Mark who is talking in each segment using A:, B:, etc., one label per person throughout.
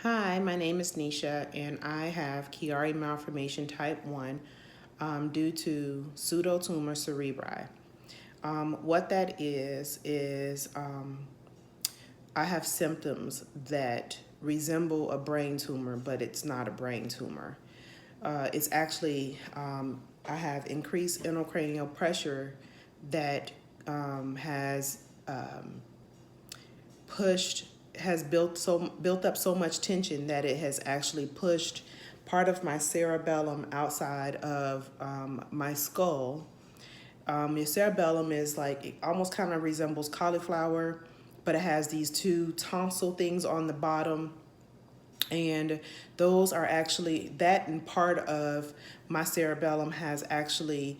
A: Hi, my name is Nisha, and I have Chiari malformation type 1 due to Pseudotumor Cerebri. What that is I have symptoms that resemble a brain tumor, but it's not a brain tumor. It's actually, I have increased intracranial pressure that has pushed has built up so much tension that it has actually pushed part of my cerebellum outside of my skull. Your cerebellum is like, it almost kind of resembles cauliflower, but it has these two tonsil things on the bottom, and those are actually that, and part of my cerebellum has actually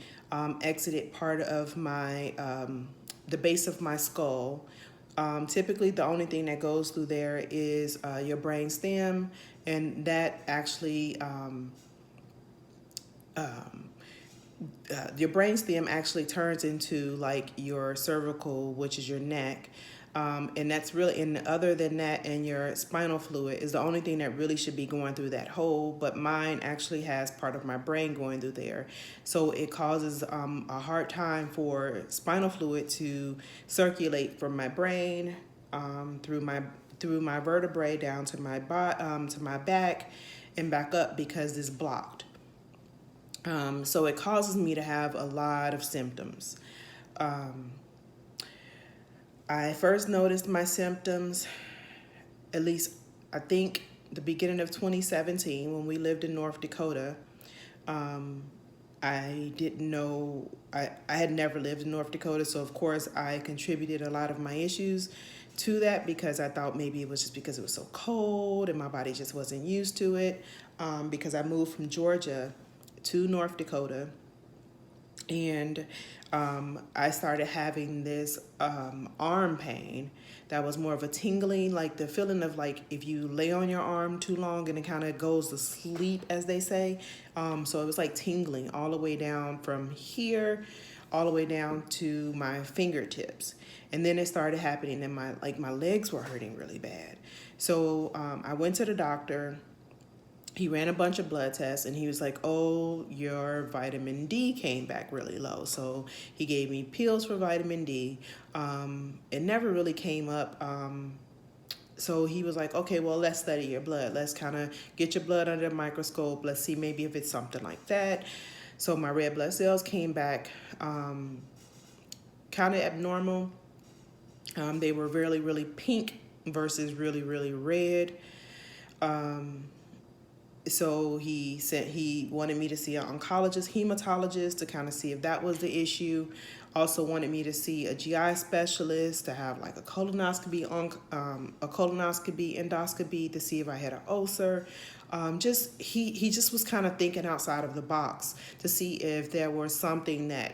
A: exited part of my the base of my skull. Typically, the only thing that goes through there is your brain stem, and that actually your brain stem actually turns into like your cervical, which is your neck. And that's really, and other than that, and your spinal fluid is the only thing that really should be going through that hole. But mine actually has part of my brain going through there. So it causes a hard time for spinal fluid to circulate from my brain through my vertebrae down to to my back and back up because it's blocked. So it causes me to have a lot of symptoms. Um, I first noticed my symptoms, at least I think the beginning of 2017 when we lived in North Dakota. Um, I didn't know, I had never lived in North Dakota, so of course I contributed a lot of my issues to that because I thought maybe it was just because it was so cold and my body just wasn't used to it. Because I moved from Georgia to North Dakota, and I started having this arm pain that was more of a tingling, like the feeling of like if you lay on your arm too long and it kind of goes to sleep, as they say. So it was like tingling all the way down from here, all the way down to my fingertips, and then it started happening, and my legs were hurting really bad. So I went to the doctor. He ran a bunch of blood tests, and he was like, oh, your vitamin D came back really low. So he gave me pills for vitamin D. It never really came up. So he was like, okay, well, let's study your blood. Let's kind of get your blood under the microscope. Let's see maybe if it's something like that. So my red blood cells came back kind of abnormal. They were really, really pink versus really, really red. So he said he wanted me to see an oncologist, hematologist, to kind of see if that was the issue. Also wanted me to see a GI specialist to have like a colonoscopy endoscopy to see if I had an ulcer. Just he just was kind of thinking outside of the box to see if there was something that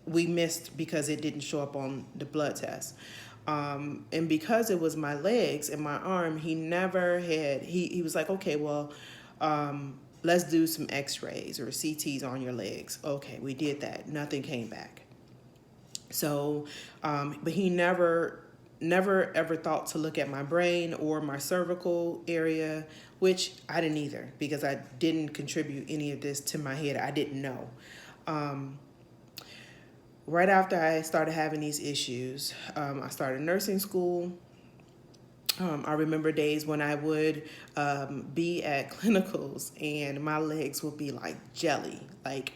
A: we missed because it didn't show up on the blood test. And because it was my legs and my arm, he was like, okay, well, let's do some x-rays or CTs on your legs. Okay, we did that. Nothing came back. So, but he never ever thought to look at my brain or my cervical area, which I didn't either because I didn't contribute any of this to my head. I didn't know. Right after I started having these issues, I started nursing school. I remember days when I would be at clinicals and my legs would be like jelly. Like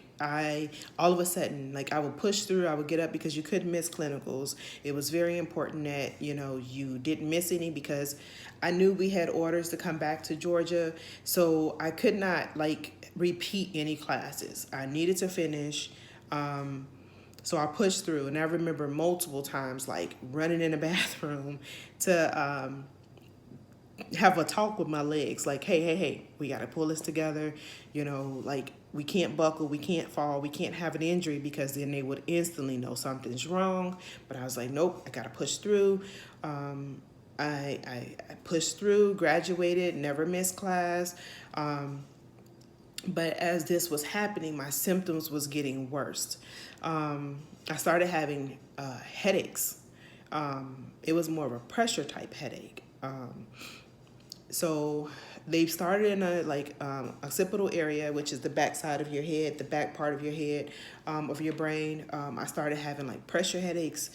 A: all of a sudden, like I would push through, I would get up because you couldn't miss clinicals. It was very important that, you didn't miss any because I knew we had orders to come back to Georgia. So I could not like repeat any classes. I needed to finish. So I pushed through, and I remember multiple times like running in the bathroom to have a talk with my legs, like, hey, we got to pull this together. Like we can't buckle, we can't fall, we can't have an injury because then they would instantly know something's wrong. But I was like, nope, I got to push through. I pushed through, graduated, never missed class. But as this was happening, my symptoms was getting worse. I started having headaches. It was more of a pressure type headache. So they've started in a occipital area, which is the back side of your head, the back part of your head, of your brain. I started having like pressure headaches.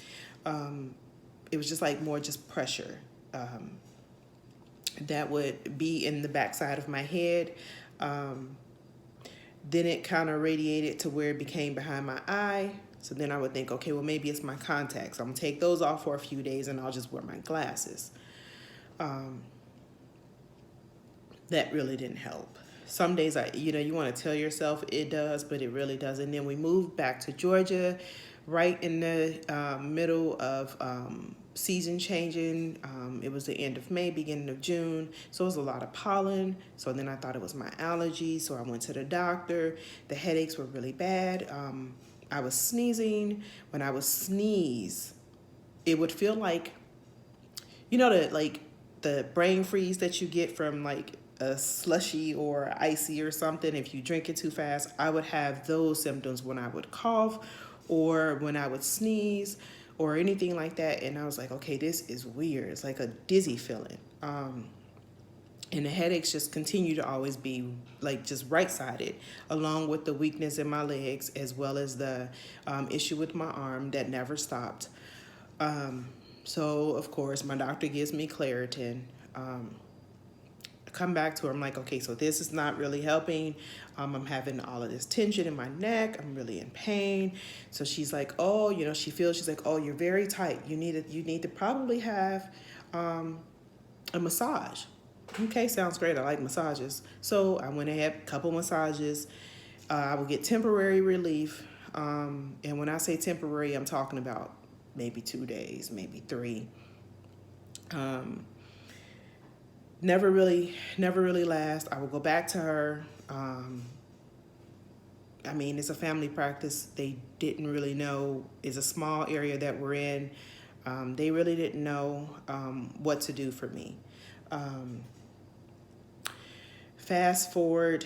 A: It was just like more just pressure that would be in the back side of my head. Then it kind of radiated to where it became behind my eye. So then I would think, okay, well, maybe it's my contacts. I'm going to take those off for a few days and I'll just wear my glasses. That really didn't help. Some days, you want to tell yourself it does, but it really doesn't. And then we moved back to Georgia right in the middle of season changing. It was the end of May, beginning of June. So it was a lot of pollen. So then I thought it was my allergy. So I went to the doctor. The headaches were really bad. I was sneezing. When I would sneeze, it would feel like, the brain freeze that you get from like a slushy or icy or something. If you drink it too fast, I would have those symptoms when I would cough or when I would sneeze or anything like that. And I was like, okay, this is weird. It's like a dizzy feeling. And the headaches just continue to always be like just right-sided, along with the weakness in my legs, as well as the issue with my arm that never stopped. So, of course, my doctor gives me Claritin. I come back to her, I'm like, okay, so this is not really helping. I'm having all of this tension in my neck. I'm really in pain. So she's like, oh, she's like, oh, you're very tight. You need to probably have a massage. Okay, sounds great. I like massages. So I went ahead, a couple massages. I would get temporary relief. And when I say temporary, I'm talking about maybe 2 days, maybe 3. Never really last. I would go back to her. It's a family practice. They didn't really know. It's a small area that we're in. They really didn't know what to do for me. Fast forward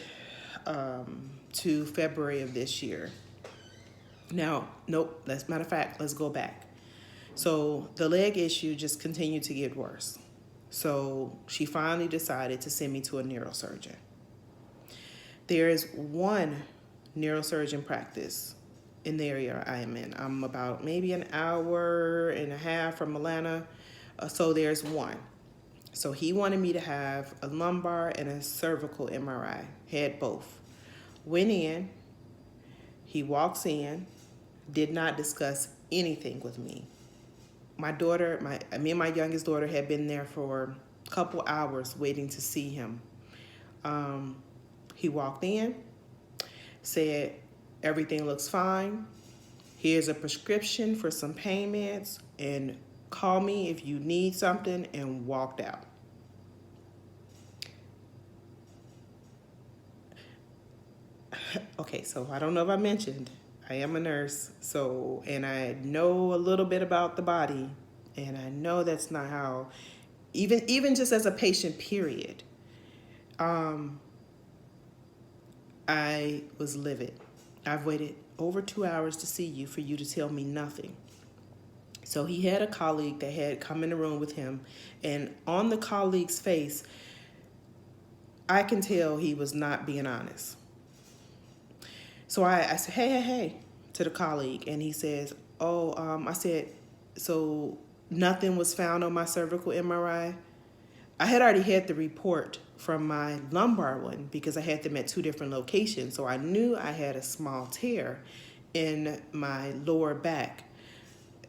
A: to February of this year. Now, nope, that's matter of fact, let's go back. So the leg issue just continued to get worse. So she finally decided to send me to a neurosurgeon. There is one neurosurgeon practice in the area I am in. I'm about maybe an hour and a half from Atlanta. So there's one. So he wanted me to have a lumbar and a cervical MRI. Had both. Went in. He walks in. Did not discuss anything with me. My daughter, me and my youngest daughter had been there for a couple hours waiting to see him. He walked in, said, everything looks fine. Here's a prescription for some pain meds, and call me if you need something, and walked out. Okay, so I don't know if I mentioned, I am a nurse, and I know a little bit about the body, and I know that's not how, even just as a patient, period, I was livid. I've waited over 2 hours to see you for you to tell me nothing. So he had a colleague that had come in the room with him, and on the colleague's face, I can tell he was not being honest. So I said, hey, to the colleague, and he says, I said, so nothing was found on my cervical MRI? I had already had the report from my lumbar one because I had them at 2 different locations. So I knew I had a small tear in my lower back.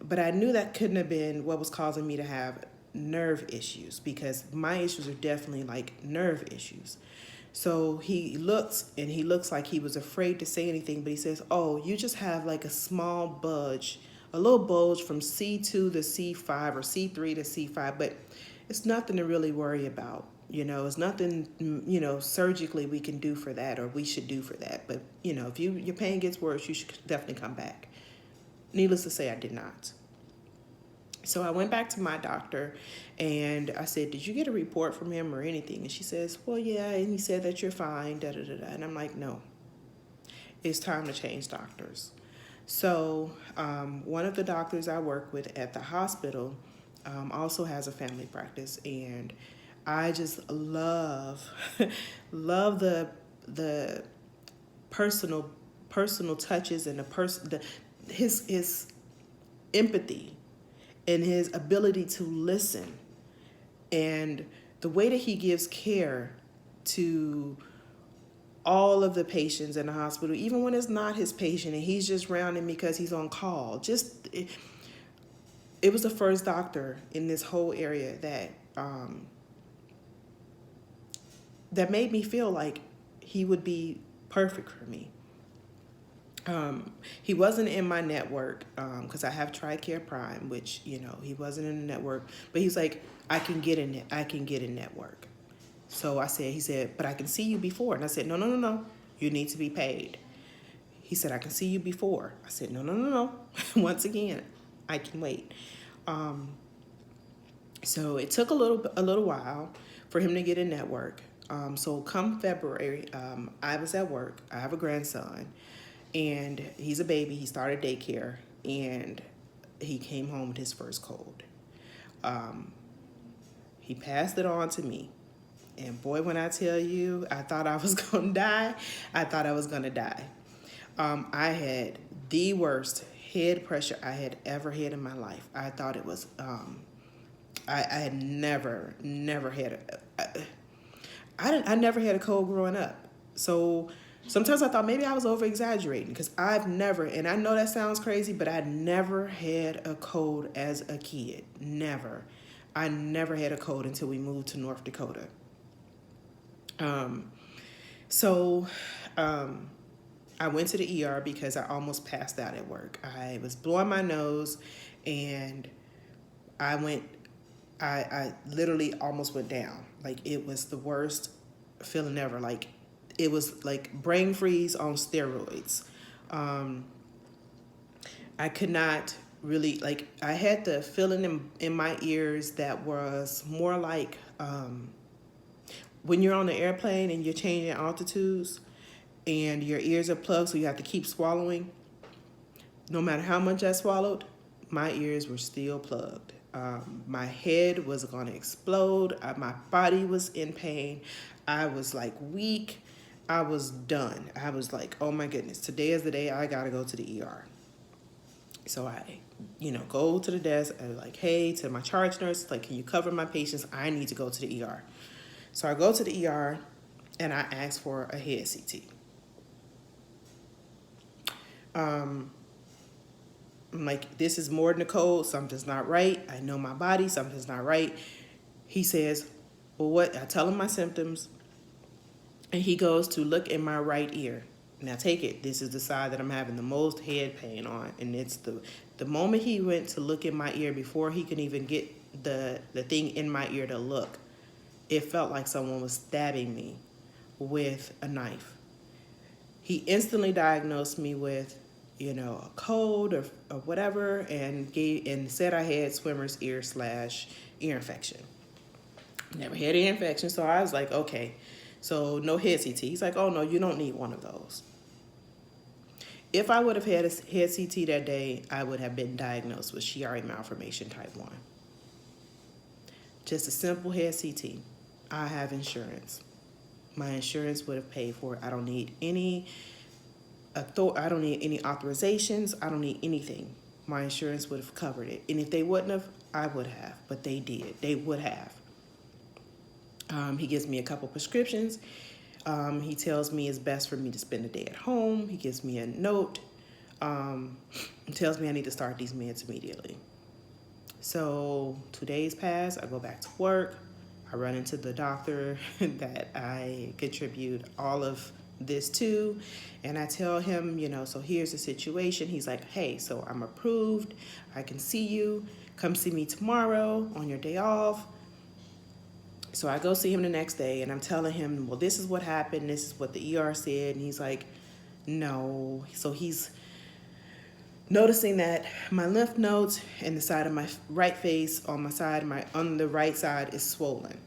A: But I knew that couldn't have been what was causing me to have nerve issues, because my issues are definitely like nerve issues. So he looks like he was afraid to say anything, but he says, oh, you just have like a small bulge, a little bulge from C2 to C5 or C3 to C5, but it's nothing to really worry about. It's nothing, surgically we can do for that, or we should do for that. But, if your pain gets worse, you should definitely come back. Needless to say, I did not. So I went back to my doctor and I said, did you get a report from him or anything? And she says, well, yeah, and he said that you're fine, da-da-da-da. And I'm like, no, it's time to change doctors. So one of the doctors I work with at the hospital also has a family practice, and I just love, love the personal touches and his empathy and his ability to listen and the way that he gives care to all of the patients in the hospital, even when it's not his patient and he's just rounding because he's on call. It was the first doctor in this whole area that made me feel like he would be perfect for me. He wasn't in my network because I have TRICARE Prime, which, he wasn't in the network. But he's like, I can get in network. So he said, but I can see you before. And I said, no. You need to be paid. He said, I can see you before. I said, no. Once again, I can wait. So it took a little while for him to get in network. So come February, I was at work. I have a grandson, and he's a baby. He started daycare, and he came home with his first cold. He passed it on to me. And boy, when I tell you, I thought I was going to die. I thought I was going to die. I had the worst head pressure I had ever had in my life. I thought it was, I had never had I never had a cold growing up. So sometimes I thought maybe I was over exaggerating because I've never, and I know that sounds crazy, but I never had a cold as a kid. Never. I never had a cold until we moved to North Dakota. I went to the ER because I almost passed out at work. I was blowing my nose and I literally almost went down. Like, it was the worst feeling ever. Like, it was like brain freeze on steroids. I could not really, like, I had the feeling in my ears that was more like, when you're on the airplane and you're changing altitudes and your ears are plugged, so you have to keep swallowing. No matter how much I swallowed, my ears were still plugged. My head was going to explode. My body was in pain. I was like weak. I was done. I was like, oh my goodness, today is the day I got to go to the ER. So I, go to the desk. I was like, hey, to my charge nurse, like, can you cover my patients? I need to go to the ER. So I go to the ER and I ask for a head CT. I'm like, this is more than a cold. Something's not right. I know my body. Something's not right. He says, well, what? I tell him my symptoms. And he goes to look in my right ear. Now take it. This is the side that I'm having the most head pain on. And it's the moment he went to look in my ear before he could even get the thing in my ear to look, it felt like someone was stabbing me with a knife. He instantly diagnosed me with, a cold or whatever, and said I had swimmer's ear/ear infection. Never had ear infection, so I was like, okay, so no head CT. He's like, oh no, you don't need one of those. If I would have had a head CT that day, I would have been diagnosed with Chiari malformation type 1. Just a simple head CT. I have insurance. My insurance would have paid for it. I don't need any authorizations. I don't need anything. My insurance would have covered it. And if they wouldn't have, I would have. But they did. They would have. He gives me a couple prescriptions. He tells me it's best for me to spend the day at home. He gives me a note. Tells me I need to start these meds immediately. So 2 days pass. I go back to work. I run into the doctor that I contribute all of this to, and I tell him, so here's the situation. He's like, hey, so I'm approved. I can see you. Come see me tomorrow on your day off. So I go see him the next day, and I'm telling him, well, this is what happened. This is what the ER said. And he's like, no. So he's noticing that my lymph nodes and the side of my right face on the right side is swollen.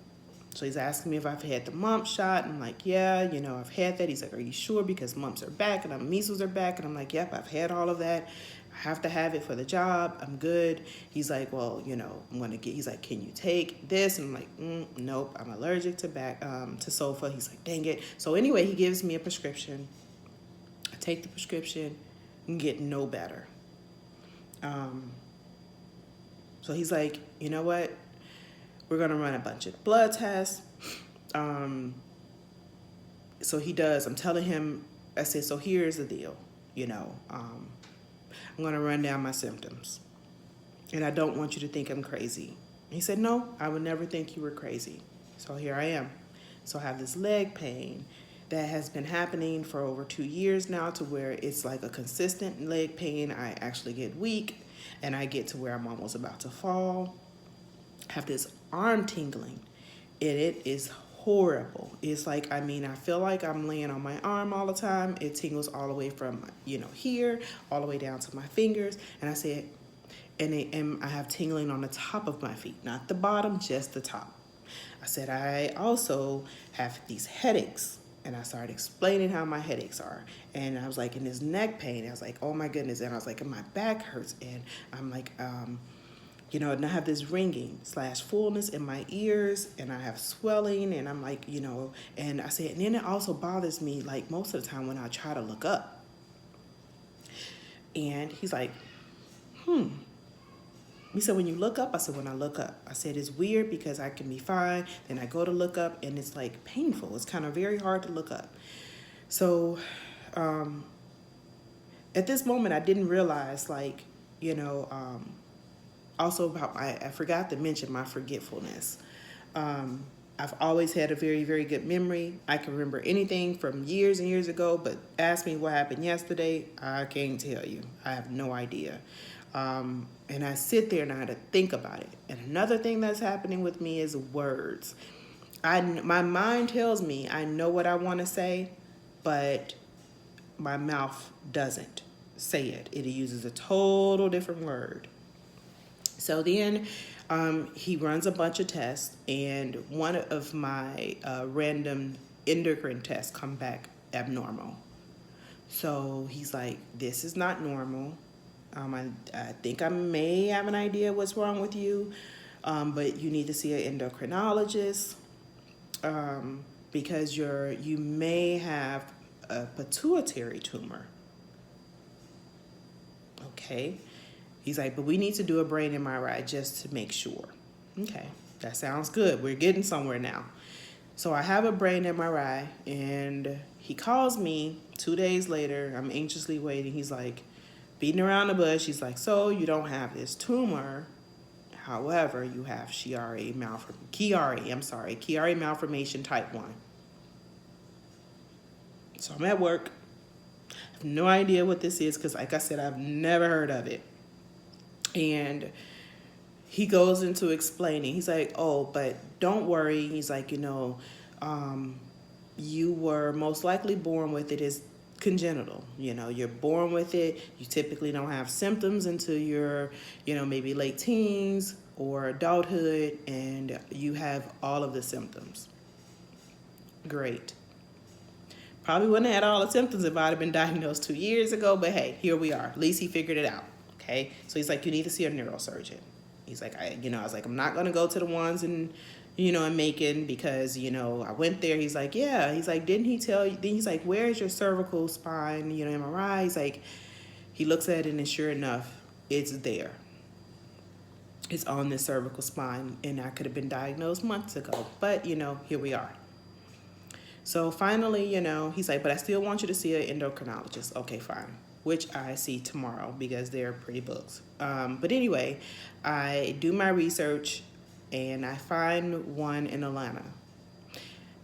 A: So he's asking me if I've had the mumps shot. And I'm like, yeah, I've had that. He's like, are you sure? Because mumps are back and measles are back. And I'm like, yep, I've had all of that. I have to have it for the job. I'm good. He's like, well, he's like, can you take this? And I'm like, nope, I'm allergic to sulfa. He's like, dang it. So anyway, he gives me a prescription. I take the prescription and get no better. So he's like, you know what? We're going to run a bunch of blood tests. So he does. I'm telling him, I said, so here's the deal. I'm going to run down my symptoms. And I don't want you to think I'm crazy. He said, no, I would never think you were crazy. So here I am. So I have this leg pain that has been happening for over 2 years now, to where it's like a consistent leg pain. I actually get weak and I get to where I'm almost about to fall. I have this arm tingling and it is horrible. It's like, I feel like I'm laying on my arm all the time. It tingles all the way from, here, all the way down to my fingers. And I said, and I have tingling on the top of my feet, not the bottom, just the top. I said, I also have these headaches. And I started explaining how my headaches are. And I was like, in this neck pain, I was like, oh my goodness. And I was like, and my back hurts. And I'm like, and I have this ringing / fullness in my ears, and I have swelling, and I'm like, and I said, and then it also bothers me, like, most of the time when I try to look up. And he's like, He said, when you look up? I said, when I look up. I said, it's weird because I can be fine. Then I go to look up and it's like painful. It's kind of very hard to look up. So at this moment, I didn't realize, like, also about I forgot to mention my forgetfulness. I've always had a very, very good memory. I can remember anything from years and years ago, but ask me what happened yesterday, I can't tell you. I have no idea. And I sit there and I had to think about it. And another thing that's happening with me is words. My mind tells me I know what I want to say, but my mouth doesn't say it. It uses a total different word. So then he runs a bunch of tests, and one of my random endocrine tests come back abnormal. So he's like, this is not normal. I think I may have an idea what's wrong with you, but you need to see an endocrinologist because you may have a pituitary tumor. Okay. He's like, but we need to do a brain MRI just to make sure. Okay, that sounds good. We're getting somewhere now. So I have a brain MRI, and he calls me 2 days later. I'm anxiously waiting. He's like, beating around the bush. He's like, so you don't have this tumor. However, you have Chiari malformation type 1. So I'm at work. I have no idea what this is because, like I said, I've never heard of it. And he goes into explaining. He's like, oh, but don't worry. He's like, you were most likely born with it. It's congenital. You're born with it. You typically don't have symptoms until you're, maybe late teens or adulthood, and you have all of the symptoms. Great. Probably wouldn't have had all the symptoms if I'd have been diagnosed 2 years ago, but hey, here we are. At least he figured it out. Okay. So he's like, you need to see a neurosurgeon. He's like, I was like, I'm not going to go to the ones in Macon because, I went there. He's like, yeah. He's like, didn't he tell you? Then he's like, where's your cervical spine, MRI? He's like, he looks at it and sure enough, it's there. It's on the cervical spine, and I could have been diagnosed months ago. But, here we are. So finally, he's like, but I still want you to see an endocrinologist. Okay, fine. Which I see tomorrow because they're pretty books. But anyway, I do my research and I find one in Atlanta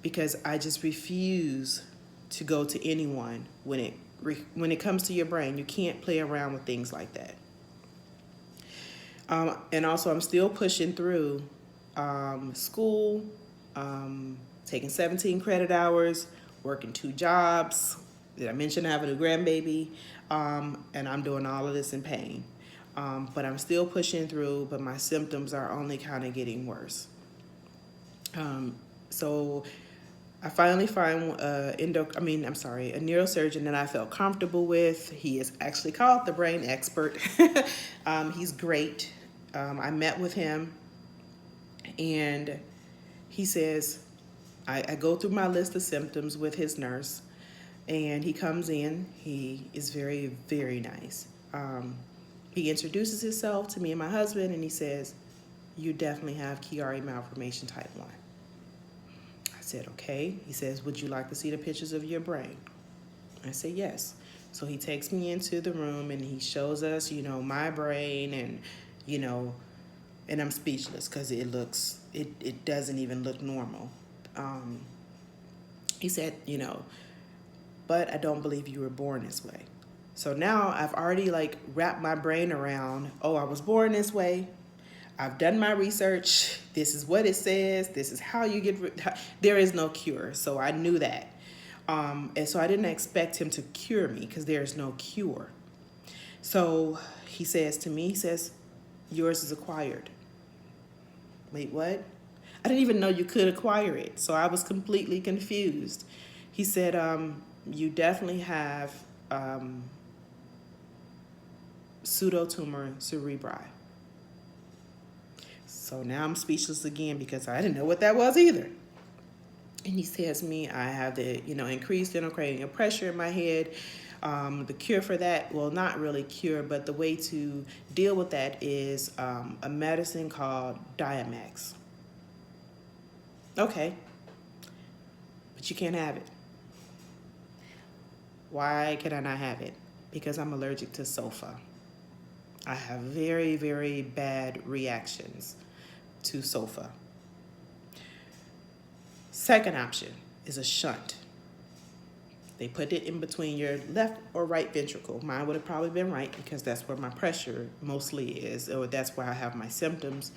A: because I just refuse to go to anyone when it comes to your brain. You can't play around with things like that. And also, I'm still pushing through school, taking 17 credit hours, working 2 jobs. Did I mention I have a new grandbaby? And I'm doing all of this in pain. But I'm still pushing through, but my symptoms are only kind of getting worse. So I finally find a neurosurgeon that I felt comfortable with. He is actually called the brain expert. He's great. I met with him, and he says, I go through my list of symptoms with his nurse, and he comes in. He is very, very nice. He introduces himself to me and my husband, and he says, "You definitely have Chiari malformation type 1." I said, "Okay." He says, "Would you like to see the pictures of your brain?" I said, "Yes." So he takes me into the room and he shows us, my brain, and, and I'm speechless because it doesn't even look normal. He said, "But I don't believe you were born this way." So now I've already wrapped my brain around, oh, I was born this way. I've done my research. This is what it says. This is how you there is no cure. So I knew that. And so I didn't expect him to cure me because there is no cure. So he says to me, "Yours is acquired." Wait, what? I didn't even know you could acquire it. So I was completely confused. He said, "You definitely have Pseudotumor Cerebri." So now I'm speechless again because I didn't know what that was either. And he says to me, I have the, increased intracranial pressure in my head. The cure for that, well, not really cure, but the way to deal with that is a medicine called Diamax. Okay, but you can't have it. Why can I not have it? Because I'm allergic to sulfa. I have very, very bad reactions to sulfa. Second option is a shunt. They put it in between your left or right ventricle. Mine would have probably been right because that's where my pressure mostly is, or that's where I have my symptoms.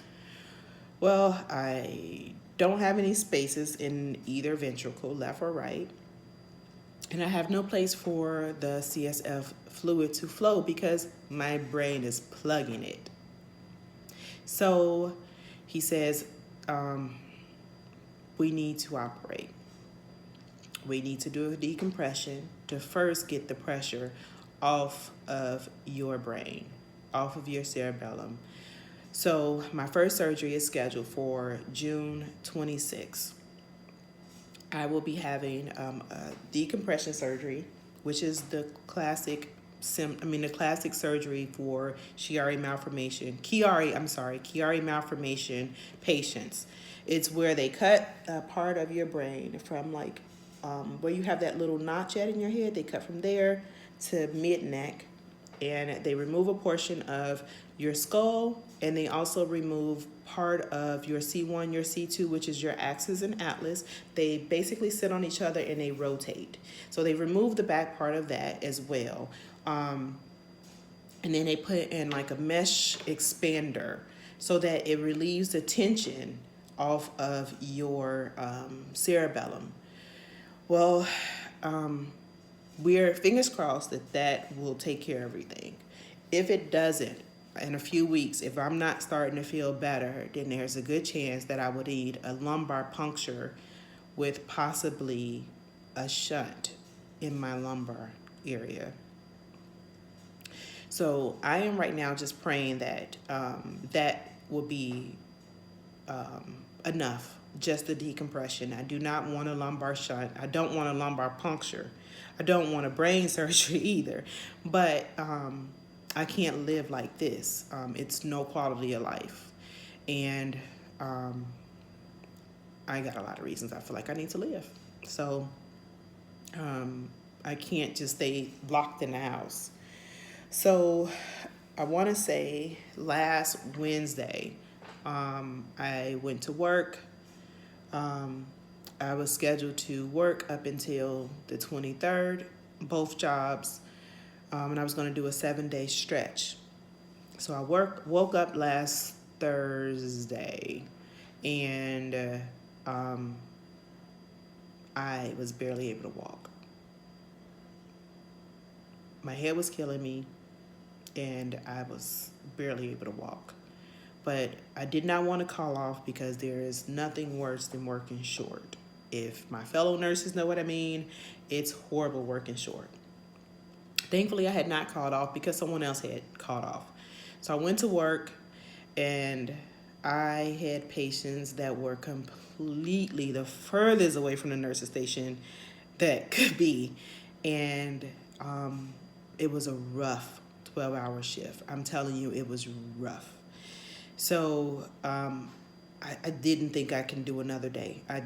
A: Well, I don't have any spaces in either ventricle, left or right. And I have no place for the CSF fluid to flow because my brain is plugging it. So he says, we need to operate. We need to do a decompression to first get the pressure off of your brain, off of your cerebellum. So my first surgery is scheduled for June 26th. I will be having a decompression surgery, which is the classic surgery for Chiari malformation patients. It's where they cut a part of your brain from where you have that little notch at in your head. They cut from there to mid-neck, and they remove a portion of your skull, and they also remove part of your C1, your C2, which is your axis and atlas. They basically sit on each other and they rotate. So they remove the back part of that as well. And then they put in a mesh expander so that it relieves the tension off of your cerebellum. Well, we're fingers crossed that will take care of everything. If it doesn't, in a few weeks, if I'm not starting to feel better, then there's a good chance that I would need a lumbar puncture with possibly a shunt in my lumbar area. So I am right now just praying that that will be enough, just the decompression. I do not want a lumbar shunt. I don't want a lumbar puncture. I don't want a brain surgery either. But I can't live like this. It's no quality of life. And I got a lot of reasons I feel like I need to live. So I can't just stay locked in the house. So I want to say last Wednesday, I went to work. I was scheduled to work up until the 23rd, both jobs, and I was going to do a 7-day stretch. So I woke up last Thursday, and I was barely able to walk. My head was killing me, and I was barely able to walk. But I did not want to call off because there is nothing worse than working short. If my fellow nurses know what I mean, it's horrible working short. Thankfully, I had not called off because someone else had called off. So I went to work, and I had patients that were completely the furthest away from the nurse's station that could be. And it was a rough 12-hour shift. I'm telling you, it was rough. So I didn't think I can do another day. I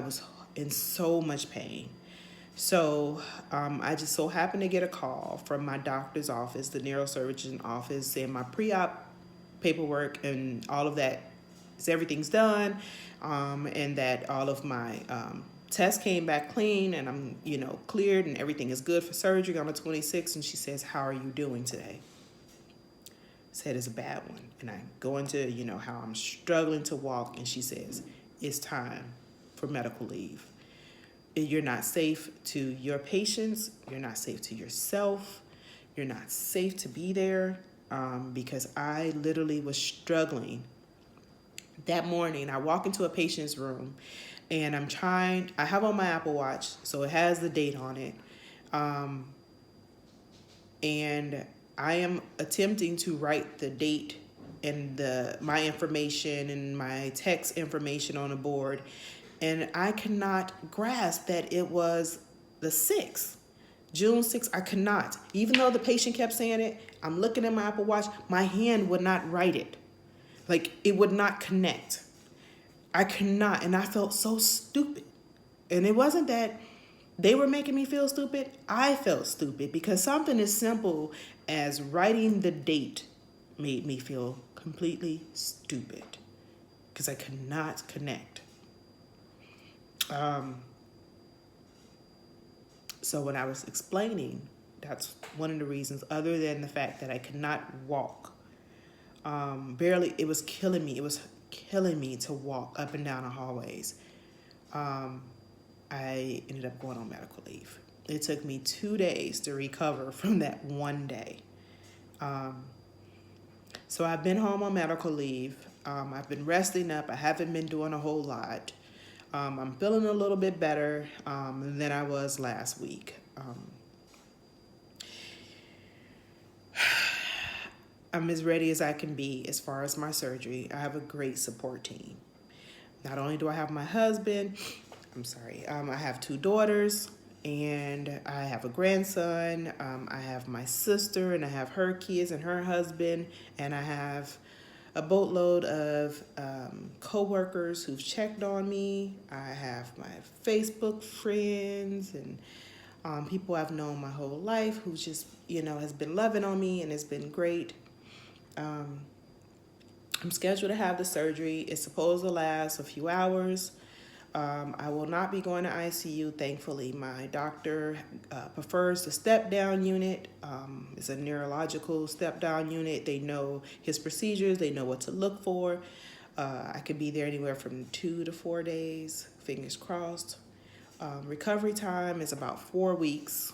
A: was in so much pain. So I just so happened to get a call from my doctor's office, the neurosurgeon office, saying my pre-op paperwork and all of that, everything's done, and that all of my tests came back clean, and I'm cleared, and everything is good for surgery on the 26th. And she says, "How are you doing today?" Said it's a bad one, and I go into how I'm struggling to walk, and she says, "It's time for medical leave. You're not safe to your patients, you're not safe to yourself, you're not safe to be there," because I literally was struggling. That morning, I walk into a patient's room, and I have on my Apple Watch, so it has the date on it, and I am attempting to write the date and my information and my text information on a board, and I cannot grasp that it was the 6th, June 6th. I could not. Even though the patient kept saying it, I'm looking at my Apple Watch, my hand would not write it. Like, it would not connect. I could not, and I felt so stupid. And it wasn't that they were making me feel stupid. I felt stupid because something as simple as writing the date made me feel completely stupid because I could not connect. So when I was explaining, that's one of the reasons, other than the fact that I could not walk. Barely, it was killing me. It was killing me to walk up and down the hallways. I ended up going on medical leave. It took me 2 days to recover from that one day. So I've been home on medical leave. I've been resting up. I haven't been doing a whole lot. I'm feeling a little bit better than I was last week. I'm as ready as I can be as far as my surgery. I have a great support team. Not only do I have my husband, I have 2 daughters, and I have a grandson. I have my sister, and I have her kids and her husband, and I have a boatload of co-workers who've checked on me. I have my Facebook friends and people I've known my whole life who just, has been loving on me, and it's been great. I'm scheduled to have the surgery. It's supposed to last a few hours. I will not be going to ICU, thankfully. My doctor prefers the step-down unit. It's a neurological step-down unit. They know his procedures. They know what to look for. I could be there anywhere from 2 to 4 days, fingers crossed. Recovery time is about 4 weeks.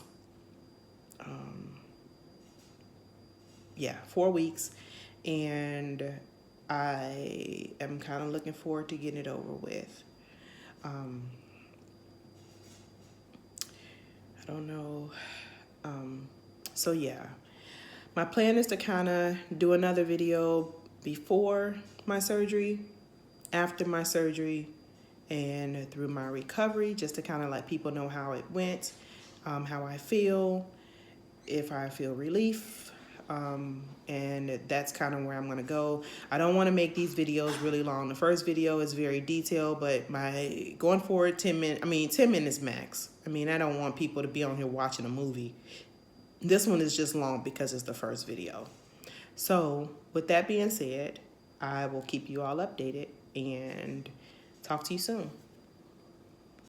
A: 4 weeks. And I am kind of looking forward to getting it over with. I don't know. My plan is to kind of do another video before my surgery, after my surgery, and through my recovery, just to kind of let people know how it went, how I feel, if I feel relief. And that's kind of where I'm going to go. I don't want to make these videos really long. The first video is very detailed, but going forward, 10 minutes max. I don't want people to be on here watching a movie. This one is just long because it's the first video. So with that being said, I will keep you all updated and talk to you soon.